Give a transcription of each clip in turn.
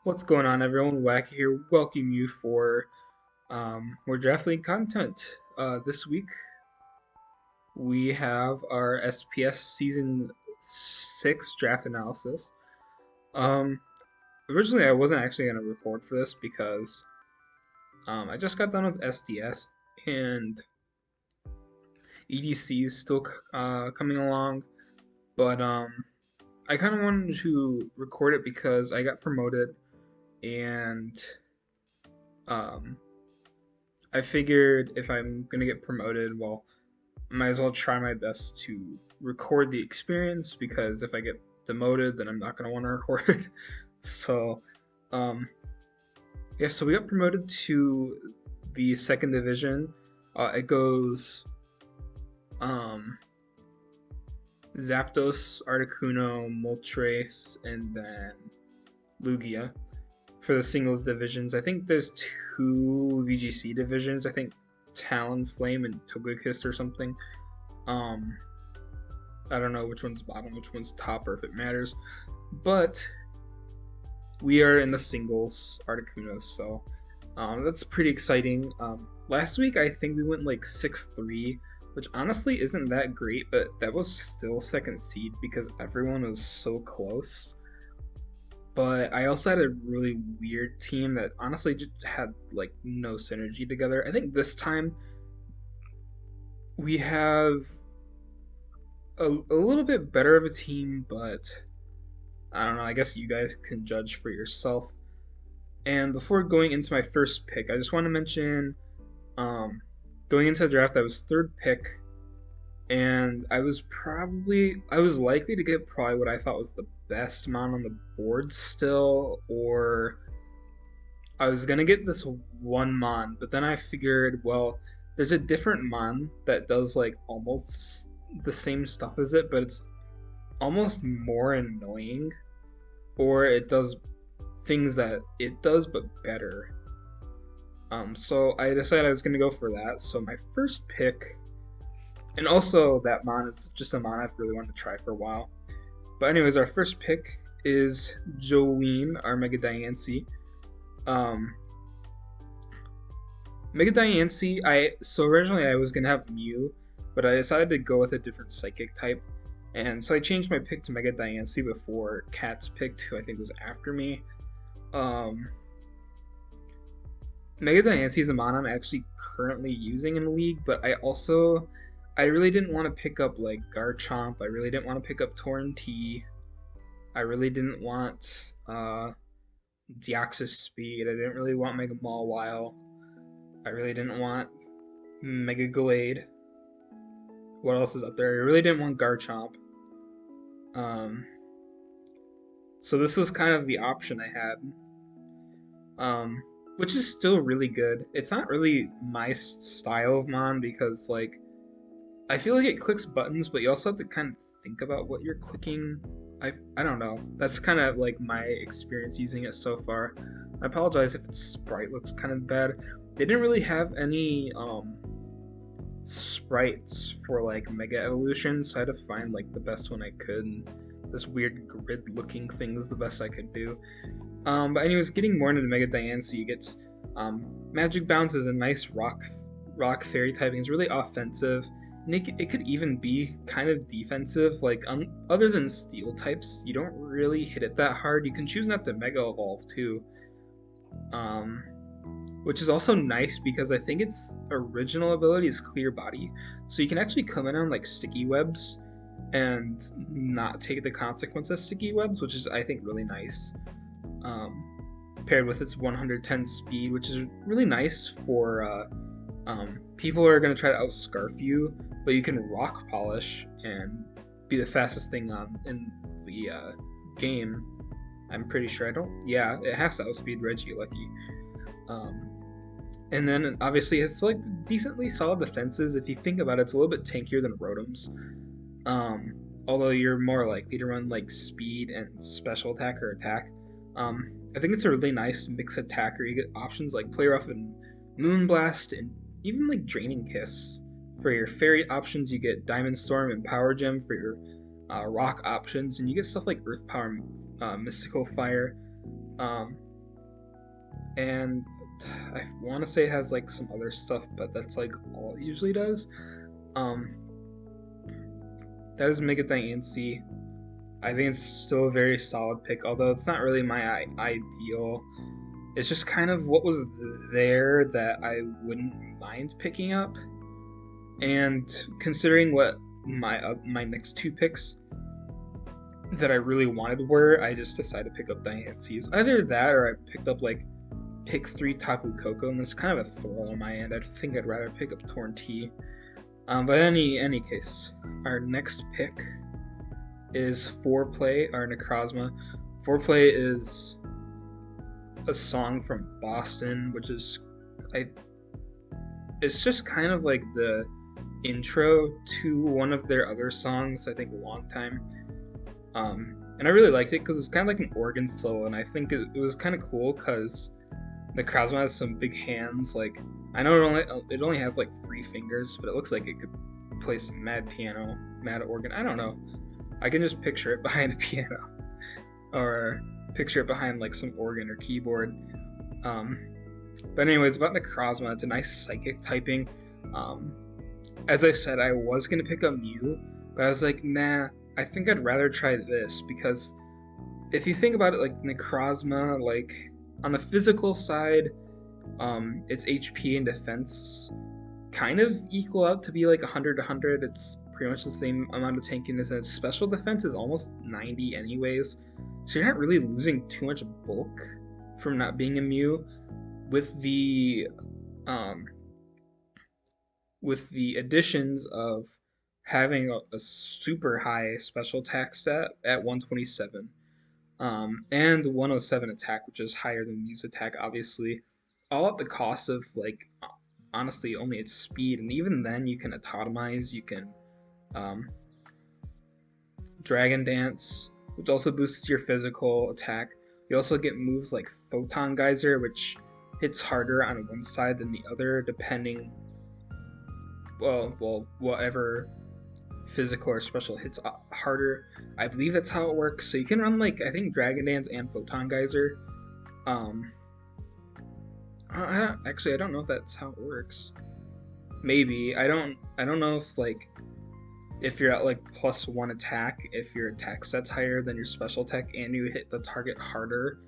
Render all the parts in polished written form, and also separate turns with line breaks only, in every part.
What's going on, everyone? Wacky here. Welcome you for more Draft League content. This week we have our SPS Season 6 draft analysis. Um, Originally, I wasn't actually going to record for this because I just got done with SDS and EDC is still coming along, but I kind of wanted to record it because I got promoted and um, I figured if I'm gonna get promoted, well, I might as well try my best to record the experience because if I get demoted, then I'm not gonna want to record it. So, um, yeah, so we got promoted to the second division. It goes um, Zapdos, Articuno, Moltres, and then Lugia for the singles divisions. I think there's two VGC divisions. I think Talonflame and Togekiss or something. Um, I don't know which one's bottom, which one's top, or if it matters. But we are in the singles Articuno, so that's pretty exciting. Last week I think we went like 6-3, which honestly isn't that great, but that was still second seed because everyone was so close. But I also had a really weird team that honestly just had like no synergy together. I think this time we have a little bit better of a team, but I don't know. I guess you guys can judge for yourself. And before going into my first pick, I just want to mention um, going into the draft, I was third pick, and I was likely to get probably what I thought was the best mon on the board still, or I was gonna get this one mon, but then I figured, well, there's a different mon that does like almost the same stuff as it, but it's almost more annoying, or it does things that it does but better. So I decided I was gonna go for that. So my first pick, and also that mon is just a mon I've really wanted to try for a while. But anyways, our first pick is Jolene, our Mega Diancie. Um, Mega Diancie, so originally I was gonna have Mew, but I decided to go with a different psychic type, and so I changed my pick to Mega Diancie before Kat's picked, who I think was after me. Um, Mega Diancie is a mon I'm actually currently using in the league, but I really didn't want to pick up like Garchomp. I really didn't want to pick up Torrentee. I really didn't want Deoxys Speed. I didn't really want Mega Mawile. I really didn't want Mega Glade. What else is up there? I really didn't want Garchomp. Um, so this was kind of the option I had, which is still really good. It's not really my style of mon because like I feel like it clicks buttons, but you also have to kind of think about what you're clicking. I don't know. That's kind of like my experience using it so far. I apologize if its sprite looks kind of bad. They didn't really have any sprites for like Mega Evolution, so I had to find like the best one I could. And this weird grid-looking thing is the best I could do. But anyways, getting more into the Mega Diancie, gets Magic Bounce is a nice rock fairy typing. It's really offensive. And it could even be kind of defensive. Like other than steel types, you don't really hit it that hard. You can choose not to Mega Evolve too, which is also nice because I think its original ability is Clear Body, so you can actually come in on like Sticky Webs and not take the consequence of Sticky Webs, which is I think really nice. Paired with its 110 speed, which is really nice for people who are going to try to outscarf you, but you can Rock Polish and be the fastest thing in the game. I'm pretty sure. Yeah, it has to outspeed Regieleki. And then obviously it's like decently solid defenses. If you think about it, it's a little bit tankier than Rotom's. Although you're more likely to run like speed and special attack or attack. I think it's a really nice mix attacker. You get options like Play Rough and Moonblast, and even like Draining Kiss. For your fairy options, you get Diamond Storm and Power Gem for your rock options, and you get stuff like Earth Power, Mystical Fire. and I want to say it has like some other stuff, but that's like all it usually does. Um, that is Mega Diancie. I think it's still a very solid pick, although it's not really my ideal. It's just kind of what was there that I wouldn't mind picking up. And considering what my next two picks that I really wanted were, I just decided to pick up Diancie's. Either that or I picked up like pick 3 Tapu Koko, and that's kind of a throw on my end. I think I'd rather pick up Torn T. But any case, our next pick is Foreplay or Necrozma. Foreplay is a song from Boston, which is it's just kind of like the intro to one of their other songs. I think a long time. And I really liked it because it's kind of like an organ solo, and I think it was kind of cool because Necrozma has some big hands. Like I know it only has like 3 fingers, but it looks like it could play some mad piano, mad organ. I don't know. I can just picture it behind a piano, or picture it behind like some organ or keyboard. But anyways, about Necrozma, it's a nice psychic typing. As I said, I was gonna pick up Mew, but I was like, nah. I think I'd rather try this because if you think about it, like Necrozma, like on the physical side, its HP and defense kind of equal out to be like 100 to 100. It's pretty much the same amount of tankiness, and its special defense is almost 90 anyways. So you're not really losing too much bulk from not being a Mew. With the additions of having a super high special attack stat at 127, and 107 attack, which is higher than Mew's attack, obviously, all at the cost of like honestly only its speed, and even then you can autotomize, you can um, Dragon Dance, which also boosts your physical attack. You also get moves like Photon Geyser, which hits harder on one side than the other, depending, well, whatever physical or special hits harder. I believe that's how it works. So you can run like I think Dragon Dance and Photon Geyser. I don't know if that's how it works. Maybe I don't know if like if you're at like +1 attack, if your attack set's higher than your special attack and you hit the target harder.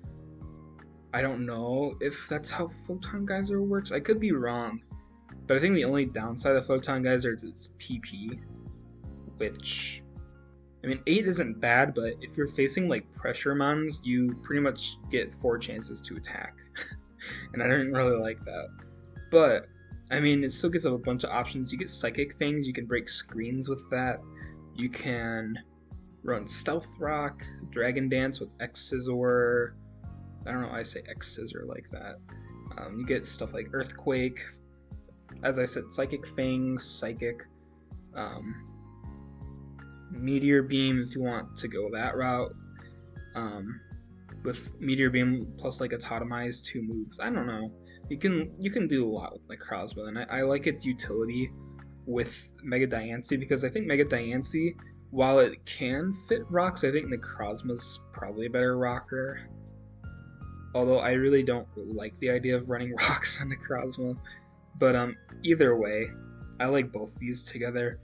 I don't know if that's how Photon Geyser works. I could be wrong, but I think the only downside of Photon Geyser is its PP, which, I mean, 8 isn't bad, but if you're facing like pressure mons, you pretty much get 4 chances to attack, and I didn't really like that. But I mean, it still gives up a bunch of options. You get psychic things. You can break screens with that. You can run Stealth Rock, Dragon Dance with X Scissor. I don't know why I say X Scissor like that. You get stuff like Earthquake. As I said, Psychic Fangs, Psychic, Meteor Beam if you want to go that route. With Meteor Beam plus like Autotomize 2 moves. I don't know. You can do a lot with Necrozma, and I like its utility with Mega Diancie because I think Mega Diancie, while it can fit rocks, I think Necrozma's probably a better rocker. Although I really don't like the idea of running rocks on Necrozma. But either way, I like both these together.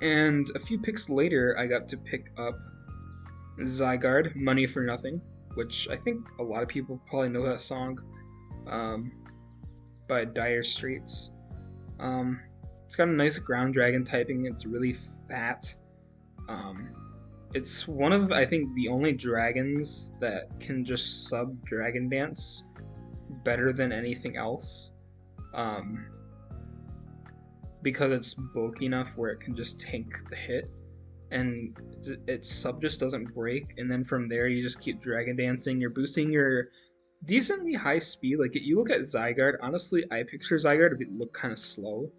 And a few picks later, I got to pick up Zygarde, Money for Nothing, which I think a lot of people probably know that song, by Dire Straits. It's got a nice ground dragon typing. It's really fat. It's one of, I think, the only dragons that can just sub Dragon Dance better than anything else. Because it's bulky enough where it can just tank the hit, and its sub just doesn't break, and then from there you just keep Dragon Dancing. You're boosting your decently high speed. Like, you look at Zygarde, honestly, I picture Zygarde to look kind of slow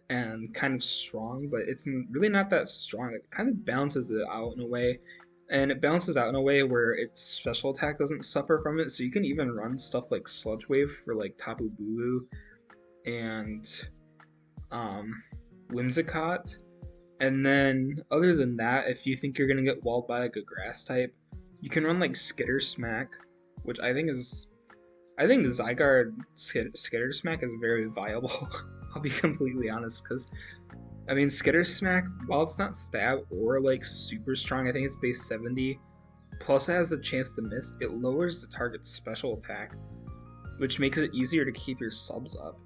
and kind of strong, but it's really not that strong. It kind of balances it out in a way, and it balances out in a way where its special attack doesn't suffer from it, so you can even run stuff like Sludge Wave for like Tapu Bulu and Whimsicott. And then other than that, if you think you're gonna get walled by like a grass type, you can run like Skitter Smack, which I think is I think Zygarde Skitter Smack is very viable. I'll be completely honest, because I mean Skitter Smack, while it's not stab or like super strong, I think it's base 70. Plus, it has a chance to miss. It lowers the target's special attack, which makes it easier to keep your subs up.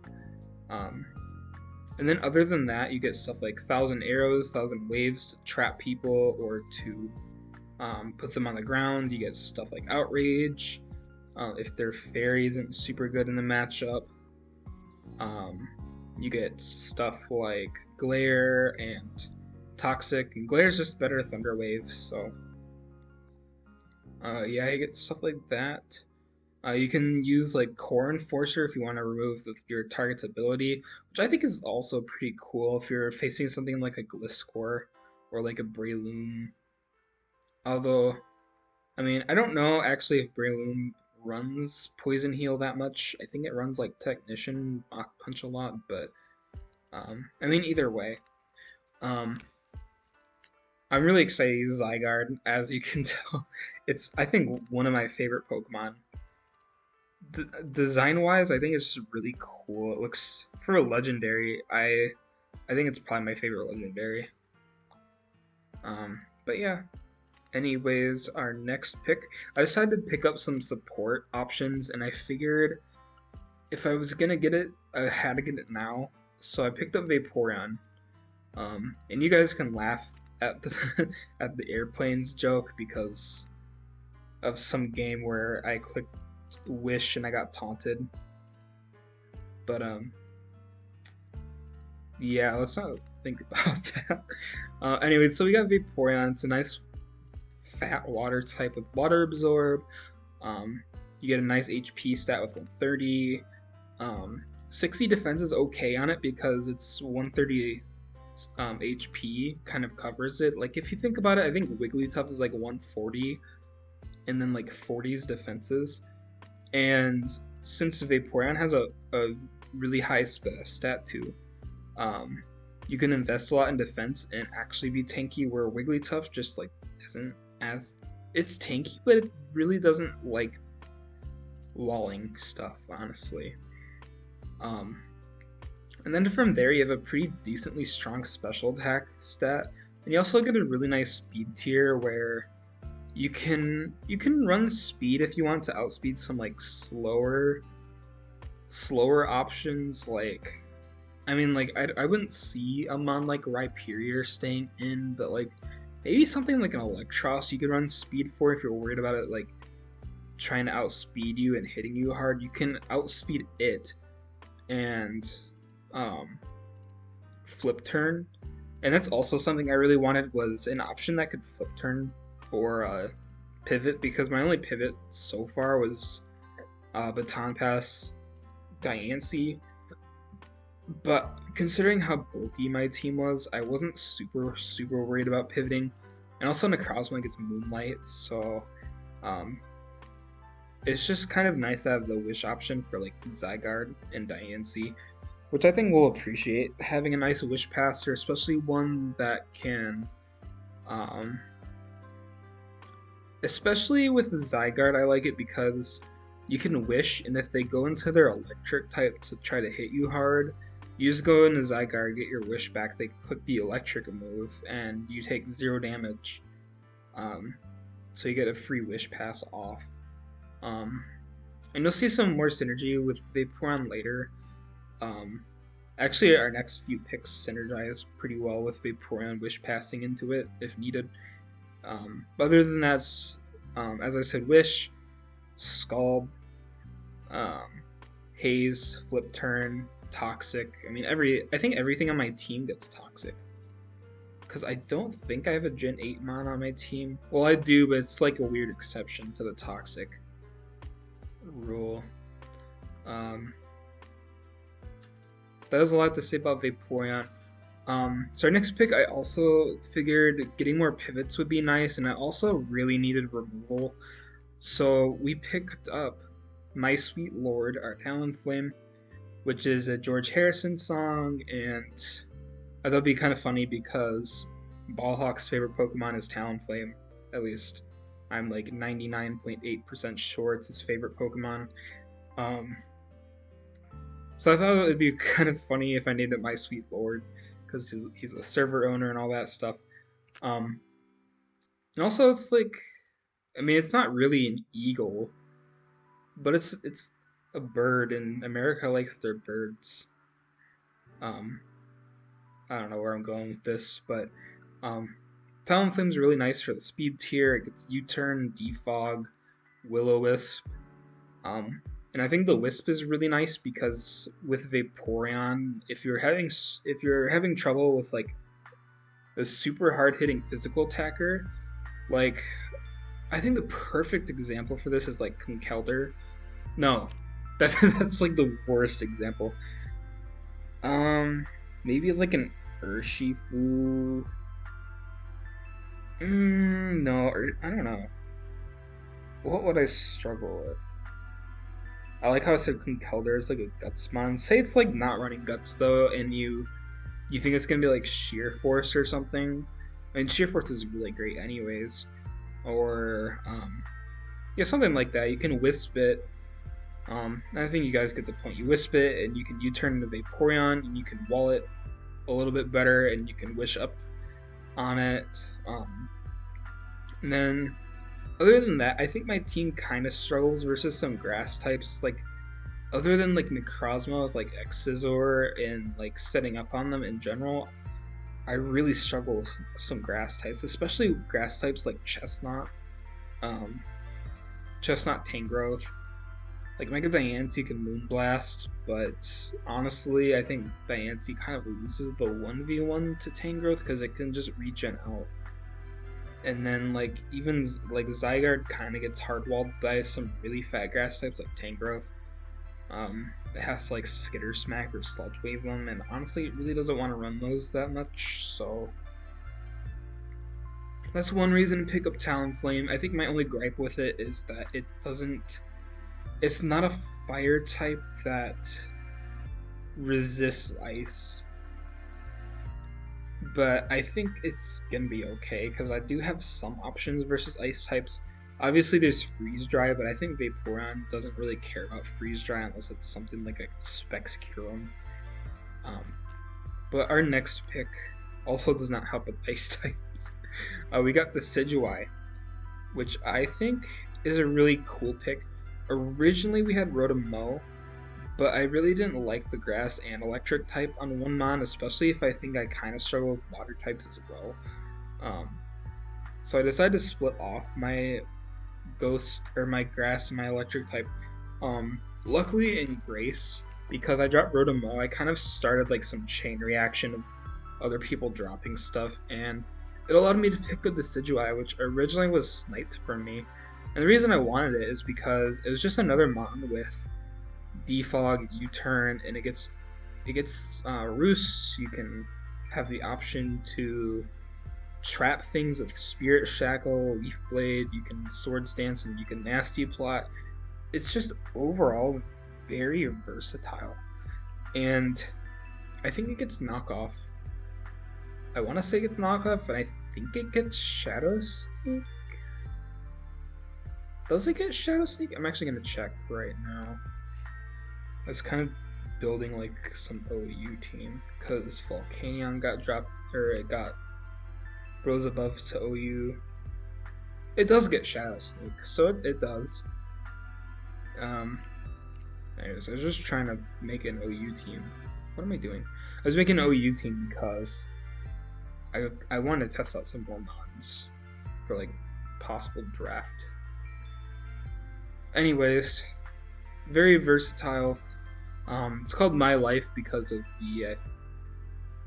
Um, and then other than that, you get stuff like 1,000 arrows, 1,000 waves to trap people or to put them on the ground. You get stuff like outrage. If their fairy isn't super good in the matchup, you get stuff like glare and toxic. And glare is just better thunder wave, so yeah, you get stuff like that. You can use like Core Enforcer if you want to remove your target's ability, which I think is also pretty cool if you're facing something like a Gliscor or like a Breloom. Although, I mean, I don't know actually if Breloom runs Poison Heal that much. I think it runs like Technician, Mach Punch a lot, but I mean, either way. Um, I'm really excited to use Zygarde. As you can tell, it's, I think, one of my favorite Pokemon. Design wise, I think it's just really cool. It looks, for a legendary, I think it's probably my favorite legendary. But yeah. Anyways, our next pick, I decided to pick up some support options, and I figured if I was gonna get it, I had to get it now. So I picked up Vaporeon. And you guys can laugh at the at the airplanes joke because of some game where I clicked wish and I got taunted. But yeah, let's not think about that. Anyway, so we got Vaporeon. It's a nice fat water type with water absorb. You get a nice HP stat with 130. 60 defense is okay on it because it's 130 HP kind of covers it. Like if you think about it, I think Wigglytuff is like 140 and then like 40's defenses. And since Vaporeon has a really high stat too, you can invest a lot in defense and actually be tanky, where Wigglytuff just like isn't as, it's tanky, but it really doesn't like walling stuff, honestly. And then from there, you have a pretty decently strong special attack stat, and you also get a really nice speed tier where you can run speed if you want to outspeed some like slower options. Like, I mean, like I wouldn't see a mon like Rhyperior staying in, but like maybe something like an Electros you could run speed for if you're worried about it like trying to outspeed you and hitting you hard. You can outspeed it and flip turn, and that's also something I really wanted, was an option that could flip turn or pivot, because my only pivot so far was Baton Pass Diancie. But considering how bulky my team was, I wasn't super worried about pivoting. And also Necrozma gets Moonlight, so it's just kind of nice to have the wish option for like Zygarde and Diancie, which I think we'll appreciate, having a nice wish passer, especially one that can especially with Zygarde. I like it because you can wish, and if they go into their electric type to try to hit you hard, you just go into Zygarde, get your wish back, they click the electric move, and you take 0 damage. So you get a free wish pass off. And you'll see some more synergy with Vaporeon later. Actually, our next few picks synergize pretty well with Vaporeon wish passing into it if needed. But other than that, as I said, Wish, Scald, Haze, Flip Turn, Toxic. I mean, I think everything on my team gets Toxic. Because I don't think I have a Gen 8 mon on my team. Well, I do, but it's like a weird exception to the Toxic rule. That was a lot to say about Vaporeon. So our next pick, I also figured getting more pivots would be nice, and I also really needed removal. So we picked up My Sweet Lord, our Talonflame, which is a George Harrison song, and I thought it'd be kind of funny because Ballhawk's favorite Pokemon is Talonflame. At least I'm like 99.8% sure it's his favorite Pokemon. Um, so I thought it would be kind of funny if I named it My Sweet Lord, because he's a server owner and all that stuff. Um, and also it's like, I mean, it's not really an eagle, but it's a bird, and America likes their birds. Um, I don't know where I'm going with this, but um, Talonflame's really nice for the speed tier. It gets U-turn, defog, Will-O-Wisp. Um, and I think the Wisp is really nice because with Vaporeon, if you're having trouble with like a super hard hitting physical attacker, like I think the perfect example for this is like Conkeldurr. No, that's like the worst example. Um, maybe like an Urshifu. No, I don't know. What would I struggle with? I like how I said Conkeldurr is like a Gutsmon. Say it's like not running Guts though, and you think it's gonna be like Sheer Force or something. I mean, Sheer Force is really great anyways. Or yeah, something like that. You can Wisp it. I think you guys get the point. You Wisp it, and you can U-turn into Vaporeon, and you can wall it a little bit better, and you can Wish Up on it. And then other than that, I think my team kind of struggles versus some grass types. Like other than like Necrozma with like Xizor and like setting up on them in general, I really struggle with some grass types, especially grass types like Chestnut, um, Chestnut Tangrowth. Like Mega Diancie can Moonblast, but honestly, I think Diancie kind of loses the 1v1 to Tangrowth because it can just regen out. And then like even like Zygarde kind of gets hardwalled by some really fat grass types like Tangrowth. It has to like Skitter Smack or Sludge Wave them, and honestly, it really doesn't want to run those that much. So that's one reason to pick up Talonflame. I think my only gripe with it is that it doesn't. It's not a fire type that resists ice, but I think it's gonna be okay because I do have some options versus ice types. Obviously, there's freeze dry, but I think Vaporeon doesn't really care about freeze dry unless it's something like a Specs Curum. Um, but our next pick also does not help with ice types. We got the Decidueye, which I think is a really cool pick. Originally, we had Rotom, but I really didn't like the grass and electric type on one mon, especially if I think I kind of struggle with water types as well. Um, so I decided to split off my ghost or my grass and my electric type. Luckily in Grace, because I dropped Rotom, I kind of started like some chain reaction of other people dropping stuff, and it allowed me to pick a Decidueye, which originally was sniped from me. And the reason I wanted it is because it was just another mon with defog, U-turn, and it gets roosts. You can have the option to trap things with Spirit Shackle, Leaf Blade. You can Swords Dance, and you can Nasty Plot. It's just overall very versatile, and I think it gets knockoff. I want to say it gets knockoff, and I think it gets Shadow Sneak. Does it get Shadow Sneak? I'm actually gonna check right now. I was kind of building like some OU team because Volcanion got dropped or it got rose above to OU. It does get Shadow Sneak, so it does. Um, anyways, I was just trying to make an OU team. What am I doing? I was making an OU team because I wanted to test out some more mods for like possible draft. Anyways, very versatile. It's called My Life because of the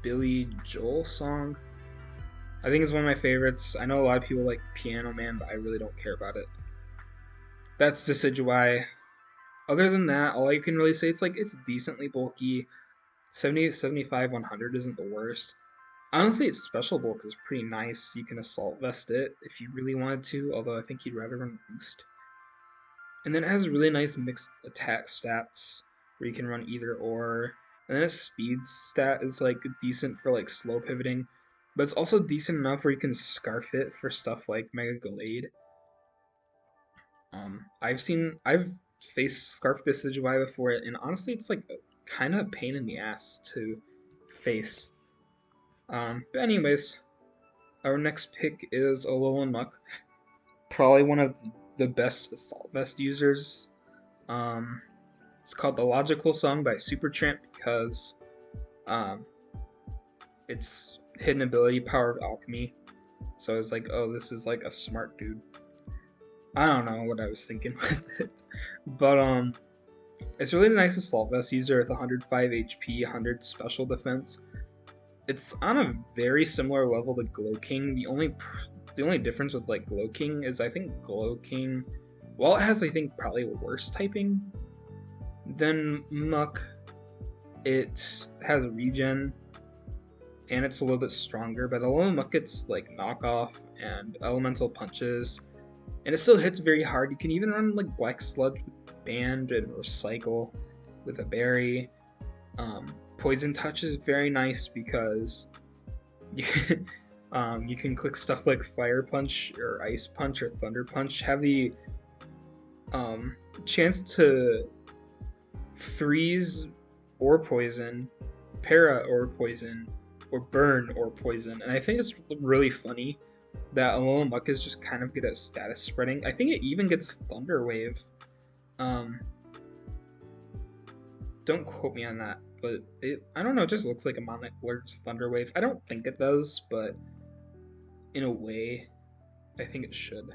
Billy Joel song. I think it's one of my favorites. I know a lot of people like Piano Man, but I really don't care about it. That's Decidueye. Other than that, all I can really say it's decently bulky. 78, 75, 100 isn't the worst. Honestly, its special bulk is pretty nice. You can assault vest it if you really wanted to, although I think you'd rather run boost. And then it has really nice mixed attack stats where you can run either or. And then its speed stat is like decent for like slow pivoting, but it's also decent enough where you can scarf it for stuff like Mega Gallade. I've faced Scarf Decidueye before it, and honestly, it's like kind of a pain in the ass to face. But anyways, our next pick is Alolan Muck, probably one of the best Assault Vest users. Um, it's called the Logical Song by Supertramp because um, its hidden ability, Power of Alchemy. So I was like, oh, this is like a smart dude. I don't know what I was thinking with it, but it's really nice Assault Vest user with 105 HP, 100 special defense. It's on a very similar level to Glow King. The only difference with like Glow King is I think Glow King, while it has I think probably worse typing than Muck, it has regen and it's a little bit stronger. But Alolan Muck gets like knockoff and elemental punches, and it still hits very hard. You can even run like Black Sludge with Band and Recycle with a berry. Poison Touch is very nice because you you can click stuff like Fire Punch or Ice Punch or Thunder Punch. Have the chance to freeze or poison, para or poison, or burn or poison. And I think it's really funny that Alolan Muck is just kind of good at status spreading. I think it even gets Thunder Wave. Don't quote me on that, but I don't know, it just looks like a mon that learns Thunder Wave. I don't think it does, but in a way, I think it should.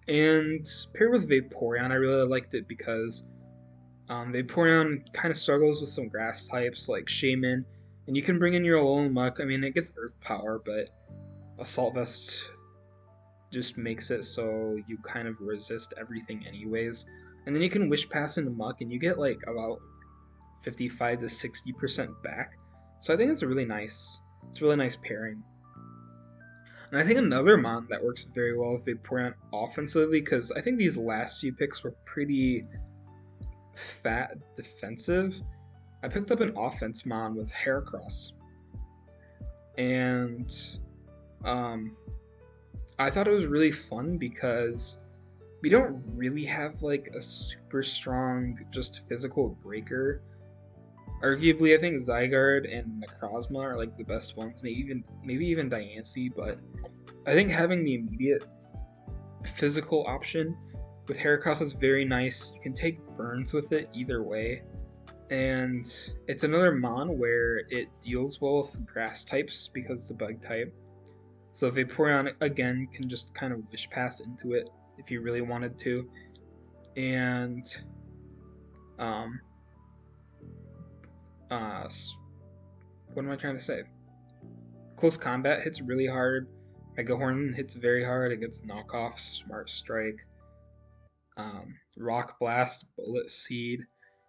And paired with Vaporeon, I really liked it because Vaporeon kind of struggles with some grass types like Shaman, and you can bring in your Alolan Muck. I mean, it gets Earth Power, but Assault Vest just makes it so you kind of resist everything anyways. And then you can Wish Pass into Muck, and you get like about 55 to 60% back. So I think it's really nice. It's a really nice pairing. And I think another mon that works very well with Vaporeon offensively, because I think these last few picks were pretty fat defensive. I picked up an offense mon with Heracross. And I thought it was really fun because we don't really have like a super strong just physical breaker. Arguably, I think Zygarde and Necrozma are like the best ones. Maybe even Diancie, but I think having the immediate physical option with Heracross is very nice. You can take burns with it either way, and it's another mon where it deals well with grass types because it's a bug type. So Vaporeon again can just kind of Wish Pass into it if you really wanted to, and what am I trying to say? Close Combat hits really hard. Mega Horn hits very hard. It gets knockoff, Smart Strike, Rock Blast, Bullet Seed.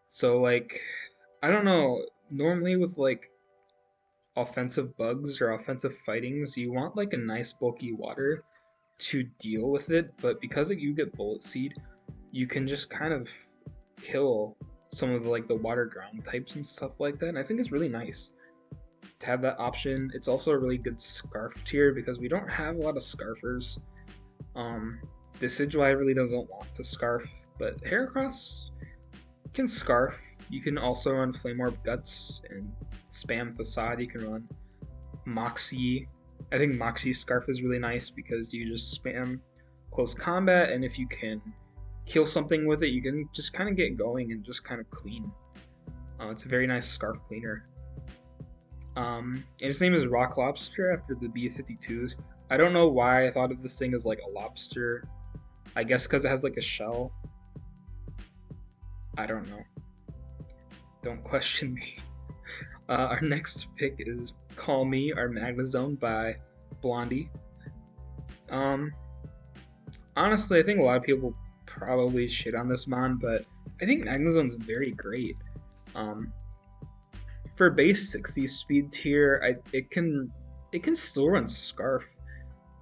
So like, I don't know. Normally with like offensive bugs or offensive fightings, you want like a nice bulky water to deal with it. But because you get Bullet Seed, you can just kind of kill some of the water ground types and stuff like that. And I think it's really nice to have that option. It's also a really good Scarf tier because we don't have a lot of Scarfers. Decidueye really doesn't want to Scarf, but Heracross can Scarf. You can also run Flame Orb Guts and spam Facade. You can run Moxie. I think Moxie Scarf is really nice because you just spam Close Combat, and if you can kill something with it, you can just kind of get going and just kind of clean. It's a very nice Scarf cleaner. And his name is Rock Lobster after the B-52s. I don't know why I thought of this thing as like a lobster. I guess because it has like a shell. I don't know. Don't question me. Our next pick is Call Me, our Magnezone by Blondie. Honestly, I think a lot of people probably shit on this mon, but I think Magnezone's very great. For base 60 speed tier, it can still run Scarf.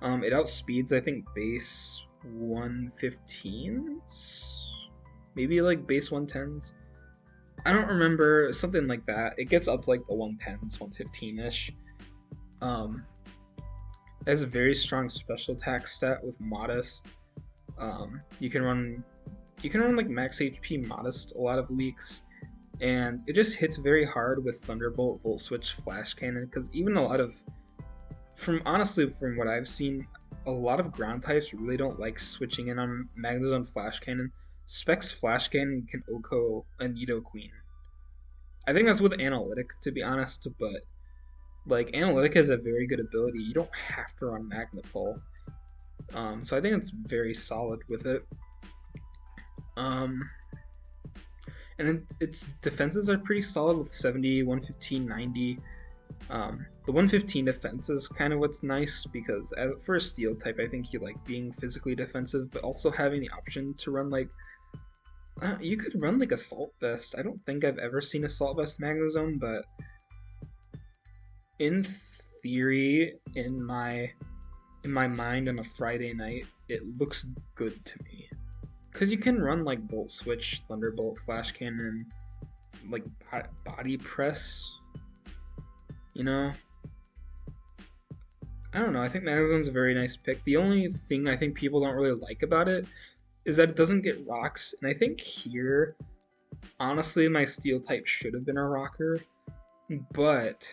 It outspeeds I think base 115s, maybe like base 110s. I don't remember, something like that. It gets up to like the 110s, 115-ish. It has a very strong special attack stat with Modest. You can you can run like max HP modest a lot of weeks, and it just hits very hard with Thunderbolt, Volt Switch, Flash Cannon, because even a lot of, from what I've seen, a lot of ground types really don't like switching in on Magnezone Flash Cannon. Specs Flash Cannon can OHKO a Nido Queen. I think that's with Analytic, to be honest, but like Analytic has a very good ability. You don't have to run Magnapole. So I think it's very solid with it. Um, and its defenses are pretty solid with 70, 115, 90. The 115 defense is kind of what's nice because for a steel type, I think you like being physically defensive, but also having the option to run like you could run like Assault Vest. I don't think I've ever seen Assault Vest Magnezone, but in theory, in my mind on a Friday night, it looks good to me. Because you can run like Volt Switch, Thunderbolt, Flash Cannon, like Body Press, you know? I don't know, I think Magnezone's a very nice pick. The only thing I think people don't really like about it is that it doesn't get rocks, and I think here, honestly, my Steel type should have been a rocker, but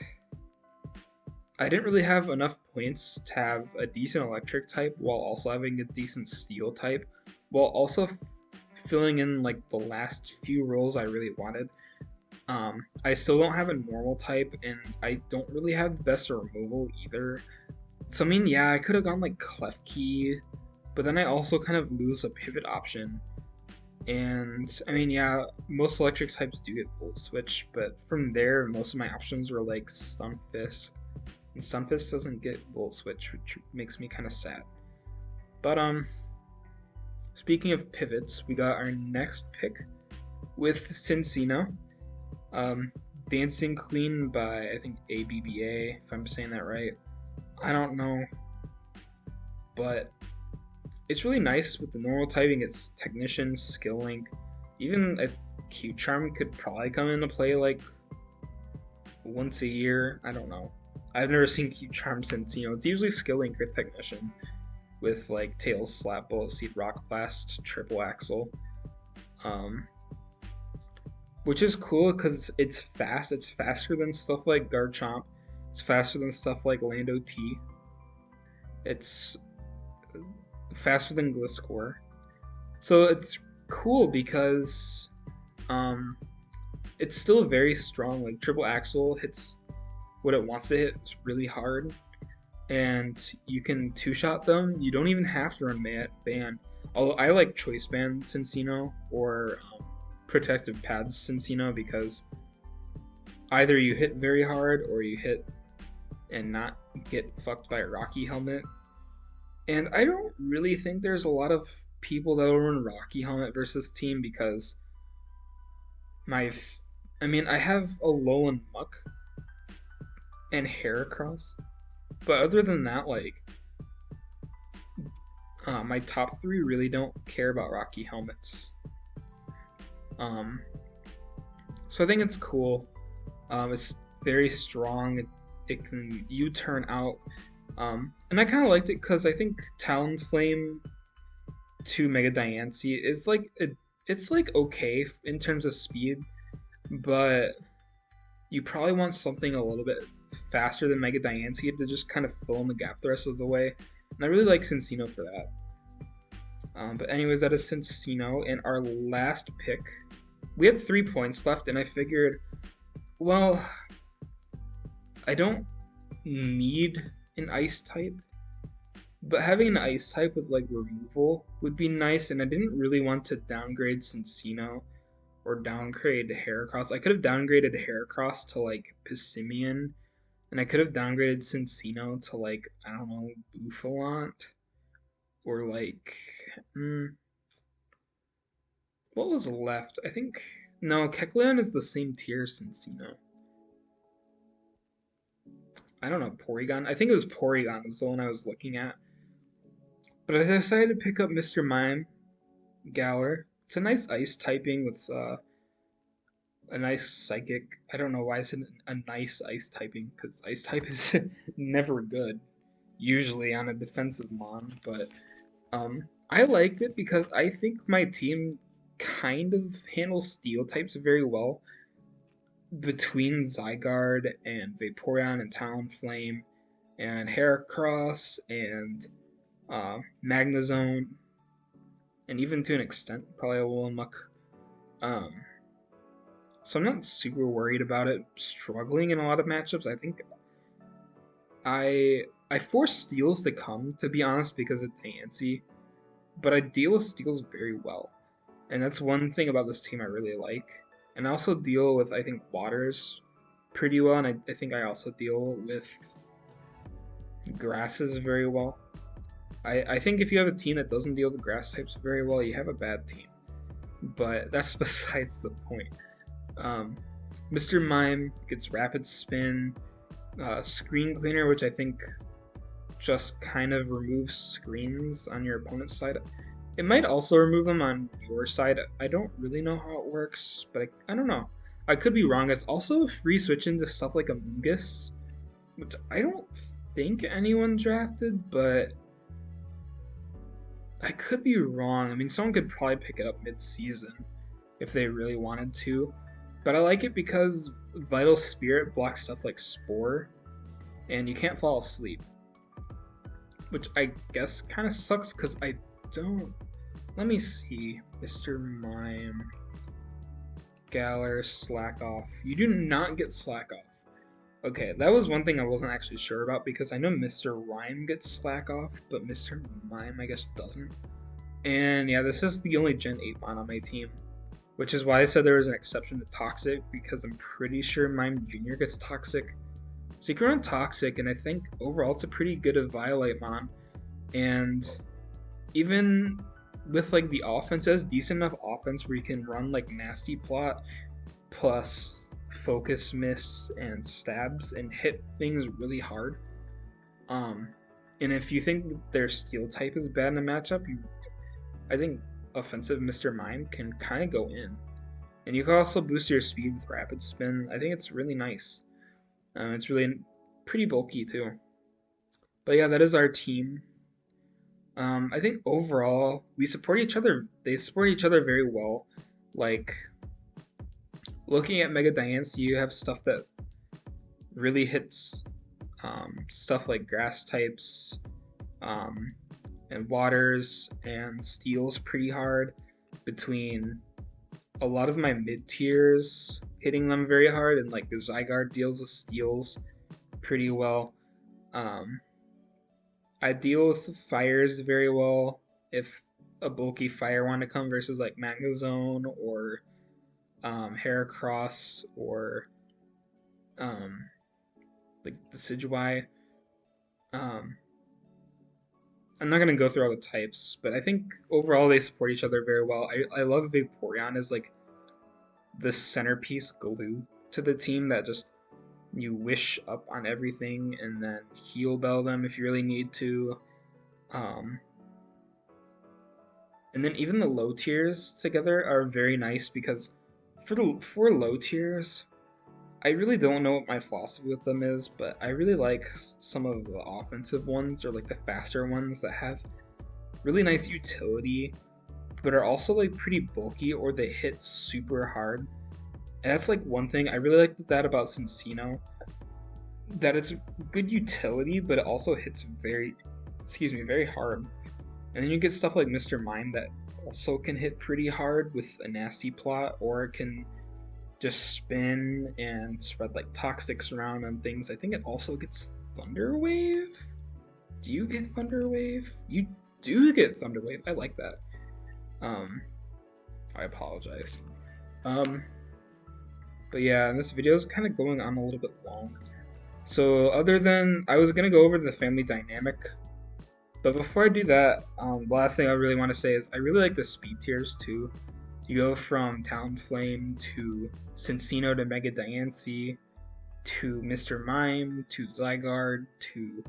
I didn't really have enough points to have a decent electric type while also having a decent steel type, while also filling in like the last few roles I really wanted. I still don't have a normal type, and I don't really have the best removal either. So I mean, yeah, I could have gone like Klefki, but then I also kind of lose a pivot option. And I mean, yeah, most electric types do get Volt Switch, but from there, most of my options were like Stunfisk. And Stunfisk doesn't get Volt Switch, which makes me kind of sad. But speaking of pivots, we got our next pick with Cinccino. Dancing Queen by I think ABBA, if I'm saying that right. I don't know, but it's really nice with the normal typing. It's Technician, Skill Link, even a Cute Charm could probably come into play like once a year. I don't know. I've never seen Cute Charm since, it's usually Skill Link or Technician with like Tails, Slap, Bullet Seed, Rock Blast, Triple Axle. Which is cool because it's fast. It's faster than stuff like Garchomp. It's faster than stuff like Lando T. It's faster than Gliscor. So it's cool because it's still very strong. Like Triple Axle hits what it wants to hit really hard, and you can two-shot them. You don't even have to run Band. Although I like Choice Band Cinccino or Protective Pads Cinccino because either you hit very hard or you hit and not get fucked by a Rocky Helmet. And I don't really think there's a lot of people that will run Rocky Helmet versus team because I have a Alolan Muck and Heracross, but other than that, like, my top three really don't care about Rocky Helmets. So I think it's cool. It's very strong. It can U-turn out. And I kind of liked it because I think Talonflame to Mega Diancie is like it's like okay in terms of speed, but you probably want something a little bit faster than Mega Diancie to just kind of fill in the gap the rest of the way. And I really like Cinccino for that. But anyways, that is Cinccino. And our last pick, we had 3 points left, and I figured, well, I don't need an ice type, but having an ice type with like removal would be nice, and I didn't really want to downgrade Cinccino or downgrade Heracross. I could have downgraded Heracross to like Pissimian, and I could have downgraded Cinccino to like, I don't know, Bouffalant, or like, what was left? I think, no, Kecleon is the same tier as Cinccino. I don't know, Porygon. I think it was Porygon was the one I was looking at. But I decided to pick up Mr. Mime Galar. It's a nice ice typing with a nice psychic. I don't know why I said a nice ice typing, because ice type is never good, usually on a defensive mon. But I liked it because I think my team kind of handle steel types very well between Zygarde and Vaporeon and Talonflame and Heracross and Magnezone, and even to an extent, probably a Muck. Um, so I'm not super worried about it struggling in a lot of matchups. I think I force steals to come, to be honest, because it's Diancie, but I deal with steals very well. And that's one thing about this team I really like. And I also deal with, I think, waters pretty well, and I think I also deal with grasses very well. I think if you have a team that doesn't deal with grass types very well, you have a bad team. But that's besides the point. Mr. Mime gets Rapid Spin, Screen Cleaner, which I think just kind of removes screens on your opponent's side. It might also remove them on your side. I don't really know how it works, but I don't know. I could be wrong. It's also free switch into stuff like Amoonguss, which I don't think anyone drafted, but I could be wrong. I mean, someone could probably pick it up mid-season if they really wanted to. But I like it because Vital Spirit blocks stuff like Spore, and you can't fall asleep. Which I guess kind of sucks because I don't... Let me see. Mr. Mime. Galar, Slack Off. You do not get Slack Off. Okay, that was one thing I wasn't actually sure about because I know Mr. Rhyme gets Slack Off, but Mr. Mime I guess doesn't. And yeah, this is the only Gen 8 mon on my team, which is why I said there was an exception to Toxic, because I'm pretty sure Mime Jr. gets Toxic. So you can run Toxic, and I think overall it's a pretty good Violate mon. And even with like the offense, as decent enough offense where you can run like Nasty Plot plus Focus Miss and Stabs and hit things really hard. And if you think their Steel type is bad in a matchup, I think offensive Mr. Mime can kind of go in. And you can also boost your speed with Rapid Spin. I think it's really nice. It's really pretty bulky too. But yeah, that is our team. I think overall we support each other. They support each other very well. Like looking at Mega Diancie, you have stuff that really hits stuff like grass types and waters and steels pretty hard, between a lot of my mid tiers hitting them very hard, and like the Zygarde deals with steels pretty well. I deal with fires very well if a bulky fire want to come versus like Magnezone or Heracross or like the Decidueye. I'm not gonna go through all the types, but I think overall they support each other very well. I love Vaporeon as like the centerpiece glue to the team that just you wish up on everything and then heal bell them if you really need to. And then even the low tiers together are very nice, because for low tiers, I really don't know what my philosophy with them is, but I really like some of the offensive ones, or like the faster ones that have really nice utility, but are also like pretty bulky, or they hit super hard. And that's like one thing I really like that about Cincino, that it's good utility, but it also hits very hard. And then you get stuff like Mr. Mime that also can hit pretty hard with a Nasty Plot, or it can just spin and spread like Toxics around on things. I think it also gets Thunder Wave. Do you get Thunder Wave? You do get Thunder Wave. I like that. I apologize. But yeah, this video is kind of going on a little bit long. So other than, I was going to go over the family dynamic, but before I do that, the last thing I really want to say is I really like the speed tiers too. You go from Talonflame to Cincino to Mega Diancie to Mr. Mime to Zygarde to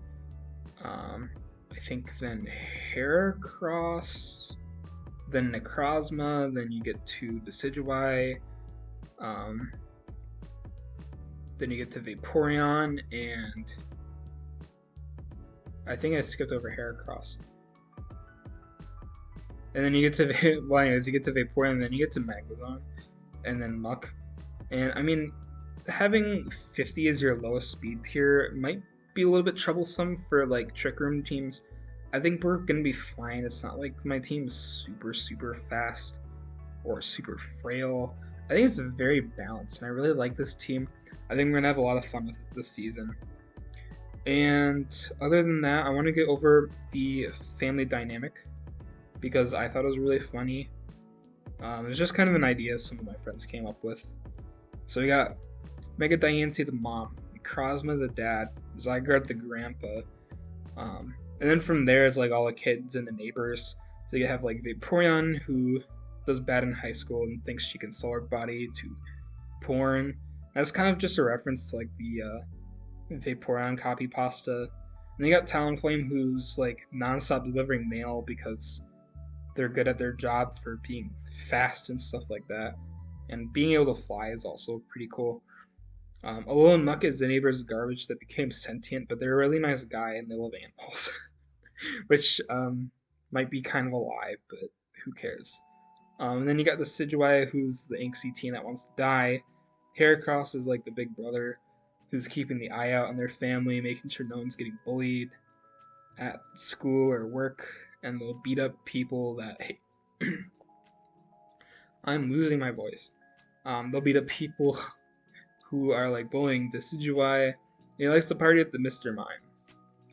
I think then Heracross, then Necrozma, then you get to Decidueye, then you get to Vaporeon, and I think I skipped over Heracross. And then you get to well, anyways, you get to Vaporeon, and then you get to Magnezone, and then Muck. And I mean, having 50 as your lowest speed tier might be a little bit troublesome for like Trick Room teams. I think we're gonna be fine. It's not like my team's super fast or super frail. I think it's very balanced, and I really like this team. I think we're gonna have a lot of fun with it this season. And other than that, I want to get over the family dynamic because I thought it was really funny. It was just kind of an idea some of my friends came up with. So we got Mega Diancie the mom, Krozma the dad, Zygarde the grandpa, and then from there it's like all the kids and the neighbors. So you have like Vaporeon, who does bad in high school and thinks she can sell her body to porn. That's kind of just a reference to like the Vaporeon copy pasta. And you got Talonflame, who's like non-stop delivering mail because they're good at their job for being fast and stuff like that. And being able to fly is also pretty cool. Alolan Muck is the neighbor's garbage that became sentient, but they're a really nice guy and they love animals, which might be kind of a lie, but who cares? And then you got the Sidgewai, who's the angsty teen that wants to die. Heracross is like the big brother who's keeping the eye out on their family, making sure no one's getting bullied at school or work, and they'll beat up people that hate. I'm losing my voice. They'll beat up people who are like bullying the Decidueye. He likes to party at the Mr. Mime.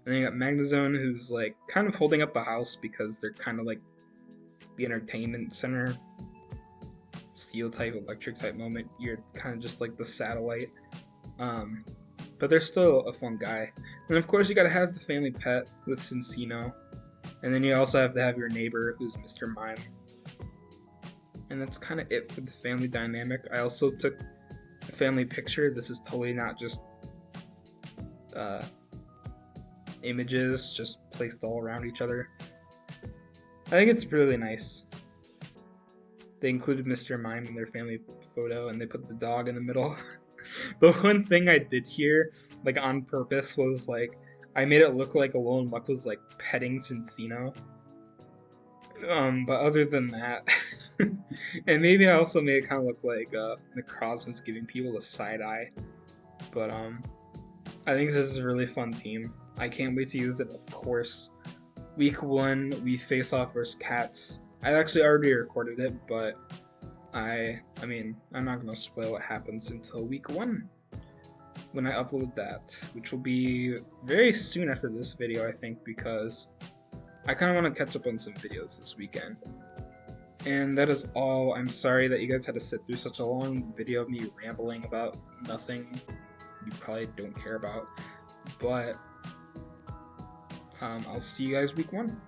And then you got Magnezone, who's like kind of holding up the house because they're kind of like the entertainment center. Steel type, electric type moment. You're kind of just like the satellite. But they're still a fun guy. And of course, you gotta have the family pet with Cincino. And then you also have to have your neighbor, who's Mr. Mime. And that's kind of it for the family dynamic. I also took a family picture. This is totally not just images just placed all around each other. I think it's really nice. They included Mr. Mime in their family photo, and they put the dog in the middle. The one thing I did here, like on purpose, was like I made it look like Alolan Muck was like petting Cincino. But other than that, and maybe I also made it kind of look like Necros was giving people a side eye. But I think this is a really fun team. I can't wait to use it. Of course, week 1 we face off versus Cats. I actually already recorded it, but I mean, I'm not gonna spoil what happens until week 1 when I upload that, which will be very soon after this video, I think, because I kind of want to catch up on some videos this weekend. And that is all. I'm sorry that you guys had to sit through such a long video of me rambling about nothing you probably don't care about. But I'll see you guys week 1.